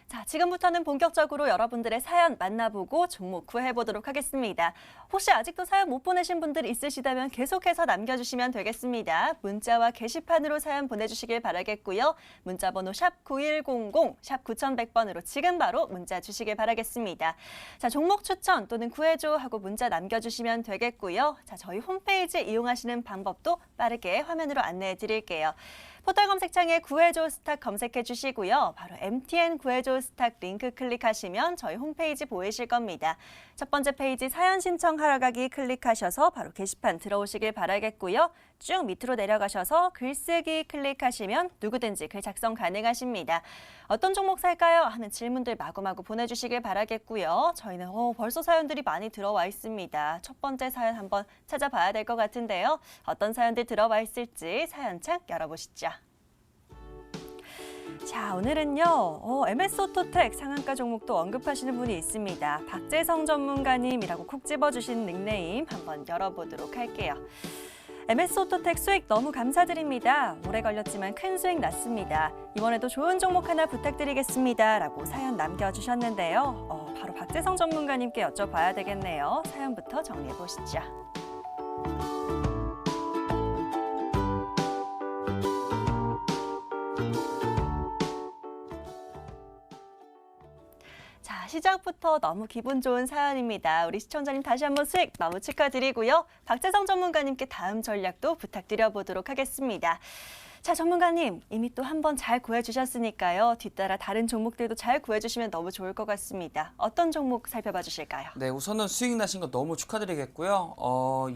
자, 지금부터는 본격적으로 여러분들의 사연 만나보고 종목 구해보도록 하겠습니다. 혹시 아직도 사연 못 보내신 분들 있으시다면 계속해서 남겨주시면 되겠습니다. 문자와 게시판으로 사연 보내주시길 바라겠고요. 문자번호 샵 9100, 샵 9100번으로 지금 바로 문자 주시길 바라겠습니다. 자, 종목 추천 또는 구해줘 하고 문자 남겨주시면 되겠고요. 자, 저희 홈페이지 이용하시는 방법도 빠르게 화면으로 안내해 드릴게요. 포털 검색창에 구해줘 스탁 검색해 주시고요. 바로 MTN 구해줘 스탁 링크 클릭하시면 저희 홈페이지 보이실 겁니다. 첫 번째 페이지 사연 신청하러 가기 클릭하셔서 바로 게시판 들어오시길 바라겠고요. 쭉 밑으로 내려가셔서 글쓰기 클릭하시면 누구든지 글 작성 가능하십니다. 어떤 종목 살까요? 하는 질문들 마구마구 보내주시길 바라겠고요. 저희는 벌써 사연들이 많이 들어와 있습니다. 첫 번째 사연 한번 찾아봐야 될 것 같은데요. 어떤 사연들 들어와 있을지 사연창 열어보시죠. 자, 오늘은요, MS오토텍 상한가 종목도 언급하시는 분이 있습니다. 박재성 전문가님이라고 콕 집어주신 닉네임 한번 열어보도록 할게요. MS오토텍 수익 너무 감사드립니다. 오래 걸렸지만 큰 수익 났습니다. 이번에도 좋은 종목 하나 부탁드리겠습니다. 라고 사연 남겨주셨는데요. 바로 박재성 전문가님께 여쭤봐야 되겠네요. 사연부터 정리해보시죠. 자, 시작부터 너무 기분 좋은 사연입니다. 우리 시청자님 다시 한번 수익 너무 축하드리고요. 박재성 전문가님께 다음 전략도 부탁드려보도록 하겠습니다. 자, 전문가님 이미 또 한 번 잘 구해주셨으니까요. 뒤따라 다른 종목들도 잘 구해주시면 너무 좋을 것 같습니다. 어떤 종목 살펴봐 주실까요? 네, 우선은 수익 나신 거 너무 축하드리겠고요.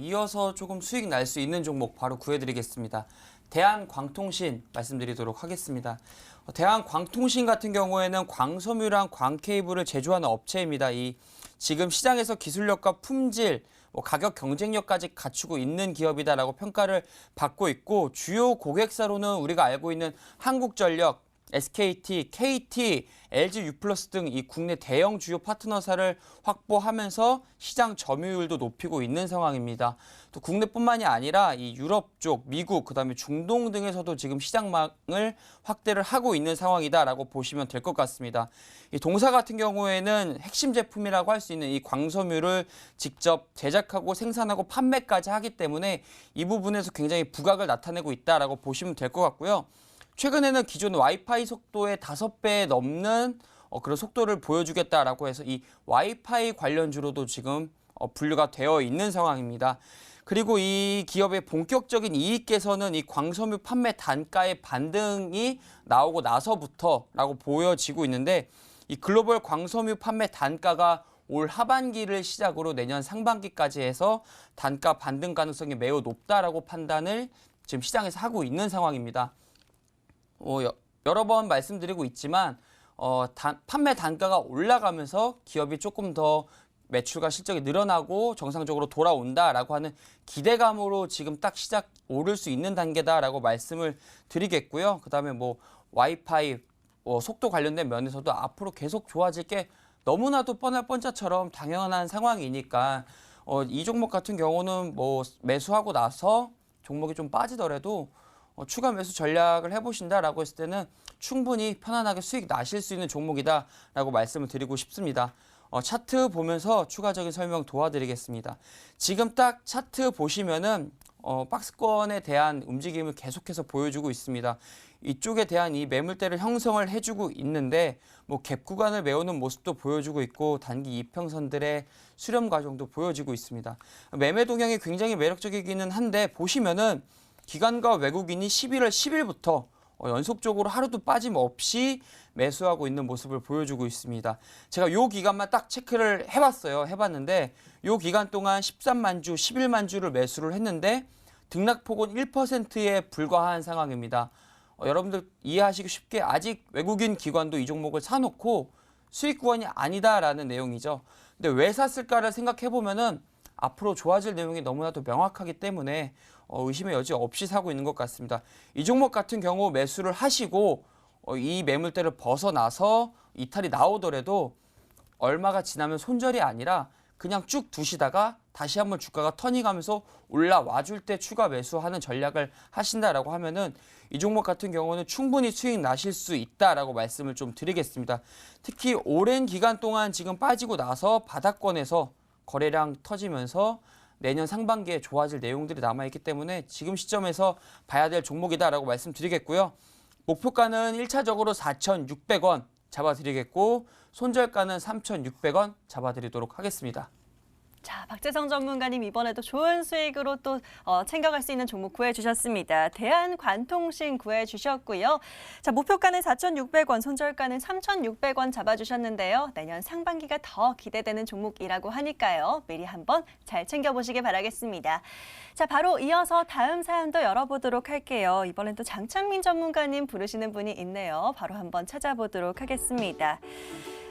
이어서 조금 수익 날 수 있는 종목 바로 구해드리겠습니다. 대한광통신 말씀드리도록 하겠습니다. 대한광통신 같은 경우에는 광섬유랑 광케이블을 제조하는 업체입니다. 지금 시장에서 기술력과 품질, 가격 경쟁력까지 갖추고 있는 기업이다라고 평가를 받고 있고 주요 고객사로는 우리가 알고 있는 한국전력, SKT, KT, LG U+ 등 이 국내 대형 주요 파트너사를 확보하면서 시장 점유율도 높이고 있는 상황입니다. 또 국내뿐만이 아니라 이 유럽 쪽, 미국, 그다음에 중동 등에서도 지금 시장망을 확대를 하고 있는 상황이다라고 보시면 될 것 같습니다. 이 동사 같은 경우에는 핵심 제품이라고 할 수 있는 이 광섬유를 직접 제작하고 생산하고 판매까지 하기 때문에 이 부분에서 굉장히 부각을 나타내고 있다라고 보시면 될 것 같고요. 최근에는 기존 와이파이 속도의 5배 넘는 그런 속도를 보여주겠다라고 해서 이 와이파이 관련주로도 지금 분류가 되어 있는 상황입니다. 그리고 이 기업의 본격적인 이익 개선은 이 광섬유 판매 단가의 반등이 나오고 나서부터라고 보여지고 있는데 이 글로벌 광섬유 판매 단가가 올 하반기를 시작으로 내년 상반기까지 해서 단가 반등 가능성이 매우 높다라고 판단을 지금 시장에서 하고 있는 상황입니다. 여러 번 말씀드리고 있지만 판매 단가가 올라가면서 기업이 조금 더 매출과 실적이 늘어나고 정상적으로 돌아온다라고 하는 기대감으로 지금 딱 시작 오를 수 있는 단계다라고 말씀을 드리겠고요. 그다음에 뭐 와이파이 속도 관련된 면에서도 앞으로 계속 좋아질 게 너무나도 뻔할 뻔짜처럼 당연한 상황이니까 이 종목 같은 경우는 뭐 매수하고 나서 종목이 좀 빠지더라도 추가 매수 전략을 해보신다라고 했을 때는 충분히 편안하게 수익 나실 수 있는 종목이다라고 말씀을 드리고 싶습니다. 차트 보면서 추가적인 설명 도와드리겠습니다. 지금 딱 차트 보시면은 박스권에 대한 움직임을 계속해서 보여주고 있습니다. 이쪽에 대한 이 매물대를 형성을 해주고 있는데 뭐 갭 구간을 메우는 모습도 보여주고 있고 단기 이평선들의 수렴 과정도 보여지고 있습니다. 매매 동향이 굉장히 매력적이기는 한데 보시면은 기관과 외국인이 11월 10일부터 연속적으로 하루도 빠짐없이 매수하고 있는 모습을 보여주고 있습니다. 제가 요 기간만 딱 체크를 해봤는데 요 기간 동안 13만 주, 11만 주를 매수를 했는데 등락폭은 1%에 불과한 상황입니다. 여러분들 이해하시기 쉽게 아직 외국인 기관도 이 종목을 사놓고 수익 구간이 아니다라는 내용이죠. 근데 왜 샀을까를 생각해보면은 앞으로 좋아질 내용이 너무나도 명확하기 때문에 의심의 여지 없이 사고 있는 것 같습니다. 이 종목 같은 경우 매수를 하시고 이 매물대를 벗어나서 이탈이 나오더라도 얼마가 지나면 손절이 아니라 그냥 쭉 두시다가 다시 한번 주가가 터닝하면서 올라와 줄 때 추가 매수하는 전략을 하신다라고 하면은 이 종목 같은 경우는 충분히 수익 나실 수 있다라고 말씀을 좀 드리겠습니다. 특히 오랜 기간 동안 지금 빠지고 나서 바닥권에서 거래량 터지면서 내년 상반기에 좋아질 내용들이 남아있기 때문에 지금 시점에서 봐야 될 종목이다라고 말씀드리겠고요. 목표가는 1차적으로 4,600원 잡아드리겠고 손절가는 3,600원 잡아드리도록 하겠습니다. 자, 박재성 전문가님 이번에도 좋은 수익으로 또 챙겨갈 수 있는 종목 구해주셨습니다. 대한관통신 구해주셨고요. 자, 목표가는 4,600원, 손절가는 3,600원 잡아주셨는데요. 내년 상반기가 더 기대되는 종목이라고 하니까요. 미리 한번 잘 챙겨보시길 바라겠습니다. 자, 바로 이어서 다음 사연도 열어보도록 할게요. 이번엔 또 장창민 전문가님 부르시는 분이 있네요. 바로 한번 찾아보도록 하겠습니다.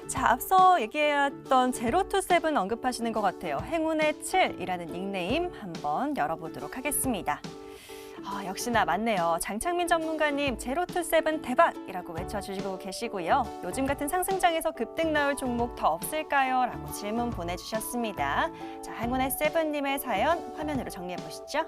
자, 앞서 얘기했던 제로투세븐 언급하시는 것 같아요. 행운의 7이라는 닉네임 한번 열어보도록 하겠습니다. 역시나 맞네요. 장창민 전문가님 제로투세븐 대박이라고 외쳐주시고 계시고요. 요즘 같은 상승장에서 급등 나올 종목 더 없을까요? 라고 질문 보내주셨습니다. 자, 행운의 7님의 사연 화면으로 정리해 보시죠.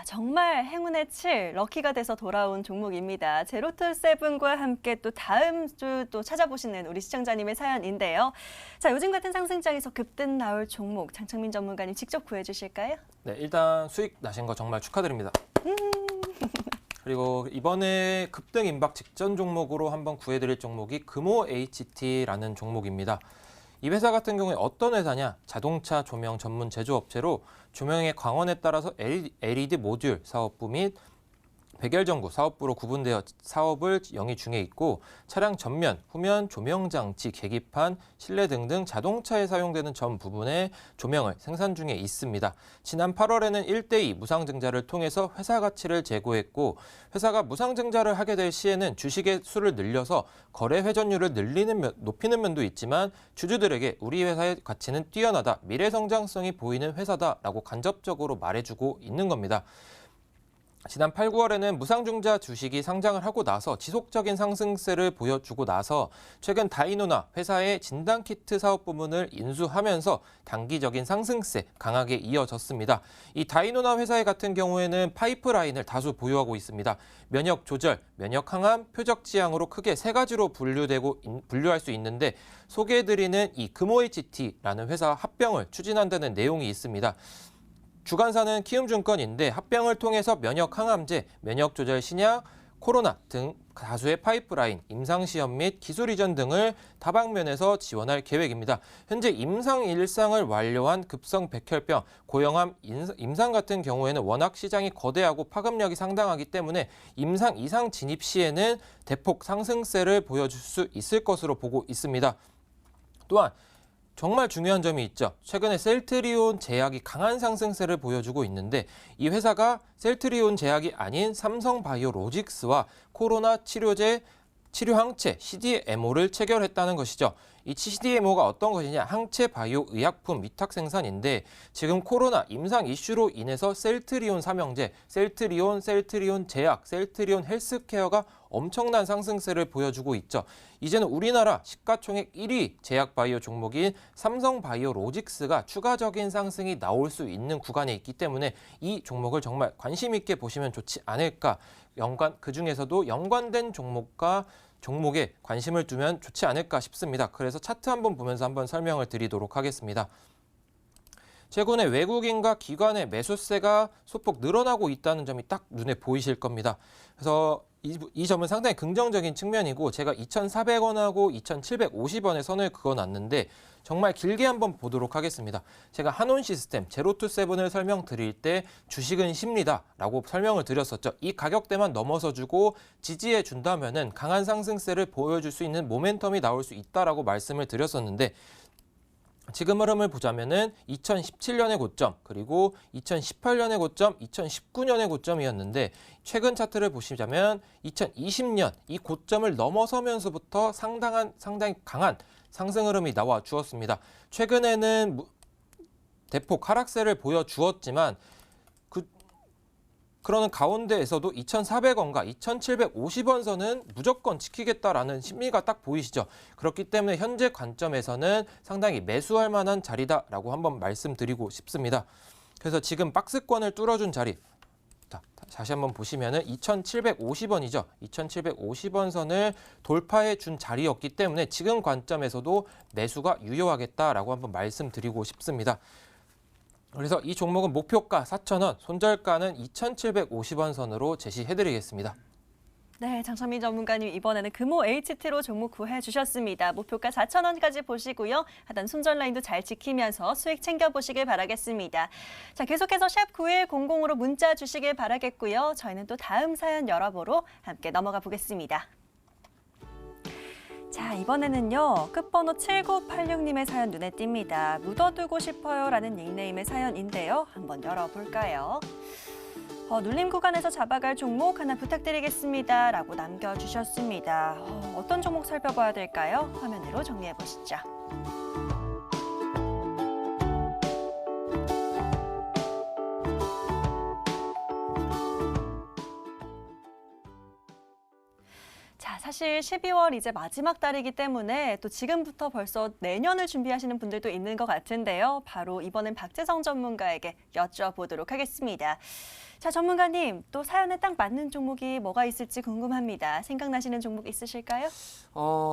정말 행운의 7, 럭키가 돼서 돌아온 종목입니다. 제로투세븐과 함께 또 다음 주 또 찾아보시는 우리 시청자님의 사연인데요. 자, 요즘 같은 상승장에서 급등 나올 종목 장창민 전문가님 직접 구해주실까요? 네, 일단 수익 나신 거 정말 축하드립니다. 그리고 이번에 급등 임박 직전 종목으로 한번 구해드릴 종목이 금호 HT라는 종목입니다. 이 회사 같은 경우에 어떤 회사냐? 자동차 조명 전문 제조업체로 조명의 광원에 따라서 LED 모듈 사업부 및 백열전구 사업부로 구분되어 사업을 영위 중에 있고 차량 전면, 후면 조명 장치, 계기판, 실내 등등 자동차에 사용되는 전 부분의 조명을 생산 중에 있습니다. 지난 8월에는 1대2 무상증자를 통해서 회사 가치를 제고했고 회사가 무상증자를 하게 될 시에는 주식의 수를 늘려서 거래 회전율을 높이는 면도 있지만 주주들에게 우리 회사의 가치는 뛰어나다, 미래 성장성이 보이는 회사다라고 간접적으로 말해주고 있는 겁니다. 지난 8, 9월에는 무상증자 주식이 상장을 하고 나서 지속적인 상승세를 보여주고 나서 최근 다이노나 회사의 진단키트 사업 부문을 인수하면서 단기적인 상승세 강하게 이어졌습니다. 이 다이노나 회사의 같은 경우에는 파이프라인을 다수 보유하고 있습니다. 면역 조절, 면역 항암, 표적 지향으로 크게 세 가지로 분류할 수 있는데 소개해드리는 이 금호HT라는 회사 합병을 추진한다는 내용이 있습니다. 주관사는 키움증권인데 합병을 통해서 면역 항암제, 면역 조절 신약, 코로나 등 다수의 파이프라인, 임상시험 및 기술 이전 등을 다방면에서 지원할 계획입니다. 현재 임상 1상을 완료한 급성 백혈병, 고형암, 임상 같은 경우에는 워낙 시장이 거대하고 파급력이 상당하기 때문에 임상 2상 진입 시에는 대폭 상승세를 보여줄 수 있을 것으로 보고 있습니다. 또한 정말 중요한 점이 있죠. 최근에 셀트리온 제약이 강한 상승세를 보여주고 있는데 이 회사가 셀트리온 제약이 아닌 삼성바이오로직스와 코로나 치료 항체 CDMO를 체결했다는 것이죠. 이 CDMO가 어떤 것이냐? 항체 바이오 의약품 위탁 생산인데 지금 코로나 임상 이슈로 인해서 셀트리온 삼형제, 셀트리온 제약, 셀트리온 헬스케어가 엄청난 상승세를 보여주고 있죠. 이제는 우리나라 시가총액 1위 제약 바이오 종목인 삼성바이오로직스가 추가적인 상승이 나올 수 있는 구간에 있기 때문에 이 종목을 정말 관심 있게 보시면 좋지 않을까. 그중에서도 연관된 종목에 관심을 두면 좋지 않을까 싶습니다. 그래서 차트 한번 보면서 한번 설명을 드리도록 하겠습니다. 최근에 외국인과 기관의 매수세가 소폭 늘어나고 있다는 점이 딱 눈에 보이실 겁니다. 그래서 이 점은 상당히 긍정적인 측면이고 제가 2,400원하고 2,750원의 선을 그어놨는데 정말 길게 한번 보도록 하겠습니다. 제가 한온 시스템 제로투세븐을 설명드릴 때 주식은 쉽니다라고 설명을 드렸었죠. 이 가격대만 넘어서 주고 지지해 준다면은 강한 상승세를 보여줄 수 있는 모멘텀이 나올 수 있다라고 말씀을 드렸었는데 지금 흐름을 보자면은 2017년의 고점, 그리고 2018년의 고점, 2019년의 고점이었는데 최근 차트를 보시자면 2020년 이 고점을 넘어서면서부터 상당히 강한 상승 흐름이 나와 주었습니다. 최근에는 대폭 하락세를 보여주었지만 그러는 가운데에서도 2,400원과 2,750원 선은 무조건 지키겠다라는 심리가 딱 보이시죠. 그렇기 때문에 현재 관점에서는 상당히 매수할 만한 자리다라고 한번 말씀드리고 싶습니다. 그래서 지금 박스권을 뚫어준 자리, 다시 한번 보시면은 2,750원이죠. 2,750원 선을 돌파해 준 자리였기 때문에 지금 관점에서도 매수가 유효하겠다라고 한번 말씀드리고 싶습니다. 그래서 이 종목은 목표가 4,000원, 손절가는 2,750원 선으로 제시해드리겠습니다. 네, 장선민 전문가님 이번에는 금호HT로 종목 구해주셨습니다. 목표가 4,000원까지 보시고요. 하단 손절 라인도 잘 지키면서 수익 챙겨보시길 바라겠습니다. 자, 계속해서 샵 9100으로 문자 주시길 바라겠고요. 저희는 또 다음 사연 열어보러 함께 넘어가 보겠습니다. 자, 이번에는요. 끝번호 7986님의 사연 눈에 띕니다. 묻어두고 싶어요 라는 닉네임의 사연인데요. 한번 열어볼까요? 눌림 구간에서 잡아갈 종목 하나 부탁드리겠습니다 라고 남겨주셨습니다. 어떤 종목 살펴봐야 될까요? 화면으로 정리해보시죠. 자, 사실 12월 이제 마지막 달이기 때문에 또 지금부터 벌써 내년을 준비하시는 분들도 있는 것 같은데요. 바로 이번엔 박재성 전문가에게 여쭤보도록 하겠습니다. 자, 전문가님, 또 사연에 딱 맞는 종목이 뭐가 있을지 궁금합니다. 생각나시는 종목 있으실까요?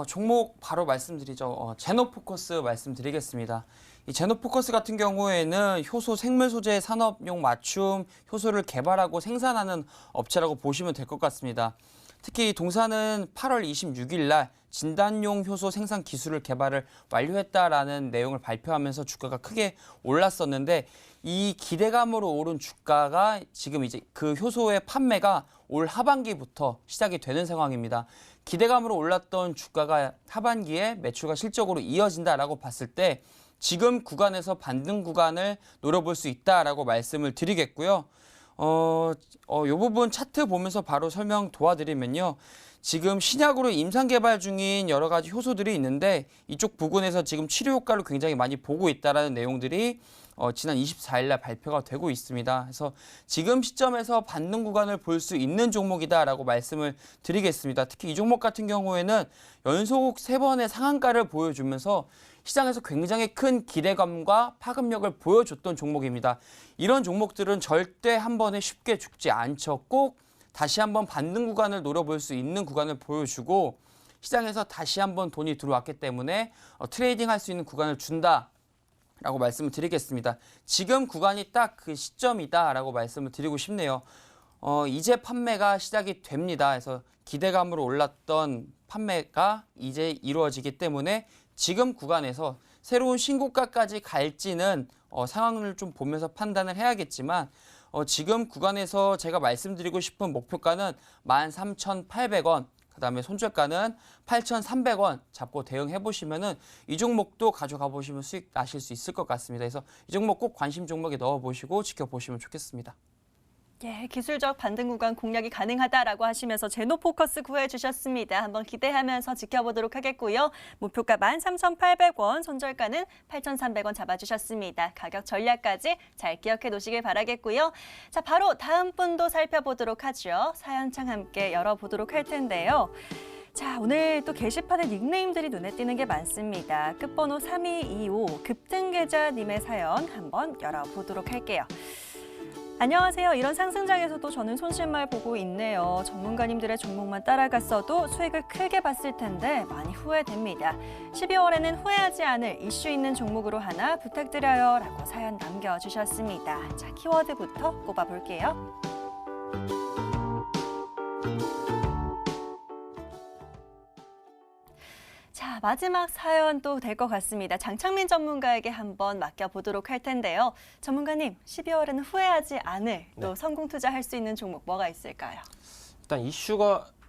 종목 바로 말씀드리죠. 제노포커스 말씀드리겠습니다. 이 제노포커스 같은 경우에는 효소 생물 소재 산업용 맞춤 효소를 개발하고 생산하는 업체라고 보시면 될 것 같습니다. 특히 동사는 8월 26일 날 진단용 효소 생산 기술을 개발을 완료했다라는 내용을 발표하면서 주가가 크게 올랐었는데 이 기대감으로 오른 주가가 지금 이제 그 효소의 판매가 올 하반기부터 시작이 되는 상황입니다. 기대감으로 올랐던 주가가 하반기에 매출과 실적으로 이어진다라고 봤을 때 지금 구간에서 반등 구간을 노려볼 수 있다라고 말씀을 드리겠고요. 이 부분 차트 보면서 바로 설명 도와드리면요. 지금 신약으로 임상 개발 중인 여러 가지 효소들이 있는데 이쪽 부근에서 지금 치료 효과를 굉장히 많이 보고 있다라는 내용들이 지난 24일 날 발표가 되고 있습니다. 그래서 지금 시점에서 반등 구간을 볼 수 있는 종목이다라고 말씀을 드리겠습니다. 특히 이 종목 같은 경우에는 연속 3번의 상한가를 보여주면서 시장에서 굉장히 큰 기대감과 파급력을 보여줬던 종목입니다. 이런 종목들은 절대 한 번에 쉽게 죽지 않죠. 꼭 다시 한번 반등 구간을 노려볼 수 있는 구간을 보여주고 시장에서 다시 한번 돈이 들어왔기 때문에 트레이딩할 수 있는 구간을 준다라고 말씀을 드리겠습니다. 지금 구간이 딱 그 시점이다라고 말씀을 드리고 싶네요. 이제 판매가 시작이 됩니다. 그래서 기대감으로 올랐던 판매가 이제 이루어지기 때문에 지금 구간에서 새로운 신고가까지 갈지는 상황을 좀 보면서 판단을 해야겠지만 지금 구간에서 제가 말씀드리고 싶은 목표가는 13,800원, 그다음에 손절가는 8,300원 잡고 대응해보시면은 이 종목도 가져가 보시면 수익 나실 수 있을 것 같습니다. 그래서 이 종목 꼭 관심 종목에 넣어보시고 지켜보시면 좋겠습니다. 예, 기술적 반등 구간 공략이 가능하다라고 하시면서 제노포커스 구해주셨습니다. 한번 기대하면서 지켜보도록 하겠고요. 목표가 13,800원, 손절가는 8,300원 잡아주셨습니다. 가격 전략까지 잘 기억해 놓으시길 바라겠고요. 자, 바로 다음 분도 살펴보도록 하죠. 사연창 함께 열어보도록 할 텐데요. 자, 오늘 또 게시판에 닉네임들이 눈에 띄는 게 많습니다. 끝번호 3225 급등계좌님의 사연 한번 열어보도록 할게요. 안녕하세요. 이런 상승장에서도 저는 손실만 보고 있네요. 전문가님들의 종목만 따라갔어도 수익을 크게 봤을 텐데 많이 후회됩니다. 12월에는 후회하지 않을 이슈 있는 종목으로 하나 부탁드려요. 라고 사연 남겨주셨습니다. 자, 키워드부터 꼽아볼게요. 자, 마지막 사연 또 될 것 같습니다. 장창민 전문가에게 한번 맡겨보도록 할 텐데요. 전문가님, 12월에는 후회하지 않을 또 성공 투자할 수 있는 종목 뭐가 있을까요? 일단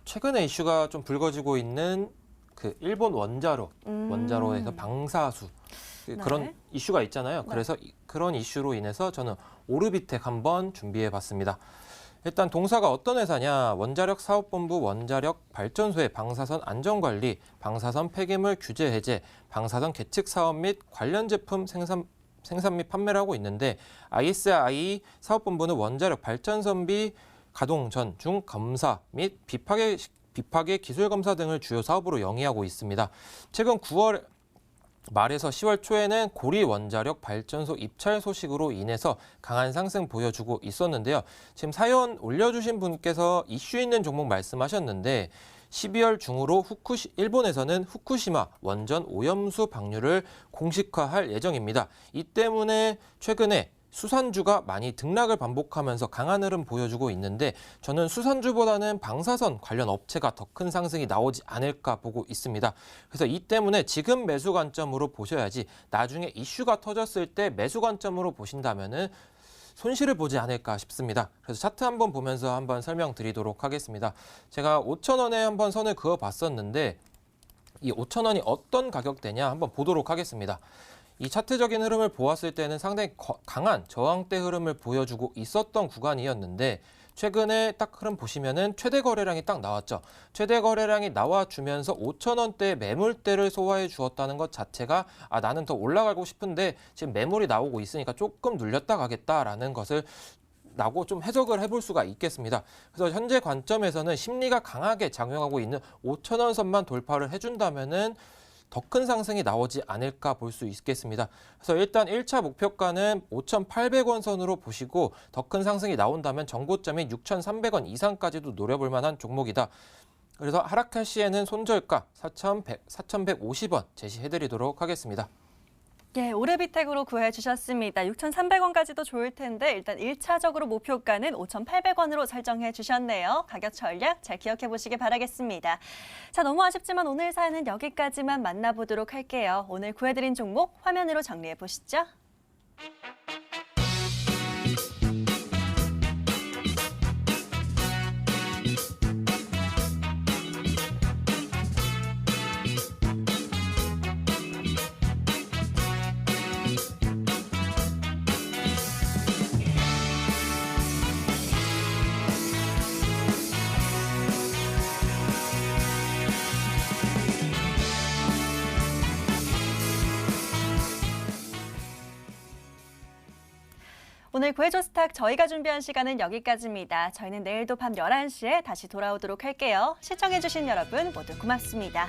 최근에 이슈가 좀 불거지고 있는 그 일본 원자로에서 방사수 그런 이슈가 있잖아요. 그래서 그런 이슈로 인해서 저는 오르비텍 한번 준비해봤습니다. 일단 동사가 어떤 회사냐, 원자력 사업본부 원자력 발전소의 방사선 안전관리, 방사선 폐기물 규제 해제, 방사선 계측 사업 및 관련 제품 생산 및 판매를 하고 있는데 ISI 사업본부는 원자력 발전선비 가동 전, 중 검사 및 비파괴 기술 검사 등을 주요 사업으로 영위하고 있습니다. 최근 9월 말에서 10월 초에는 고리 원자력 발전소 입찰 소식으로 인해서 강한 상승 보여주고 있었는데요. 지금 사연 올려주신 분께서 이슈 있는 종목 말씀하셨는데 12월 중으로 일본에서는 후쿠시마 원전 오염수 방류를 공식화할 예정입니다. 이 때문에 최근에 수산주가 많이 등락을 반복하면서 강한 흐름 보여주고 있는데 저는 수산주보다는 방사선 관련 업체가 더 큰 상승이 나오지 않을까 보고 있습니다. 그래서 이 때문에 지금 매수 관점으로 보셔야지 나중에 이슈가 터졌을 때 매수 관점으로 보신다면은 손실을 보지 않을까 싶습니다. 그래서 차트 한번 보면서 한번 설명드리도록 하겠습니다. 제가 5,000원에 한번 선을 그어봤었는데 이 5,000원이 어떤 가격대냐 한번 보도록 하겠습니다. 이 차트적인 흐름을 보았을 때는 상당히 강한 저항대 흐름을 보여주고 있었던 구간이었는데 최근에 딱 흐름 보시면은 최대 거래량이 딱 나왔죠. 최대 거래량이 나와주면서 5,000원대 매물대를 소화해 주었다는 것 자체가 나는 더 올라가고 싶은데 지금 매물이 나오고 있으니까 조금 눌렸다 가겠다라는 것을 라고 좀 해석을 해볼 수가 있겠습니다. 그래서 현재 관점에서는 심리가 강하게 작용하고 있는 5,000원 선만 돌파를 해준다면은 더 큰 상승이 나오지 않을까 볼 수 있겠습니다. 그래서 일단 1차 목표가는 5,800원 선으로 보시고 더 큰 상승이 나온다면 정고점이 6,300원 이상까지도 노려볼 만한 종목이다. 그래서 하락할 시에는 손절가 4,150원 제시해드리도록 하겠습니다. 예, 오르비텍으로 구해주셨습니다. 6,300원까지도 좋을 텐데 일단 1차적으로 목표가는 5,800원으로 설정해 주셨네요. 가격 전략 잘 기억해 보시길 바라겠습니다. 자, 너무 아쉽지만 오늘 사연은 여기까지만 만나보도록 할게요. 오늘 구해드린 종목 화면으로 정리해 보시죠. 오늘 구해줘 스탁 저희가 준비한 시간은 여기까지입니다. 저희는 내일도 밤 11시에 다시 돌아오도록 할게요. 시청해주신 여러분 모두 고맙습니다.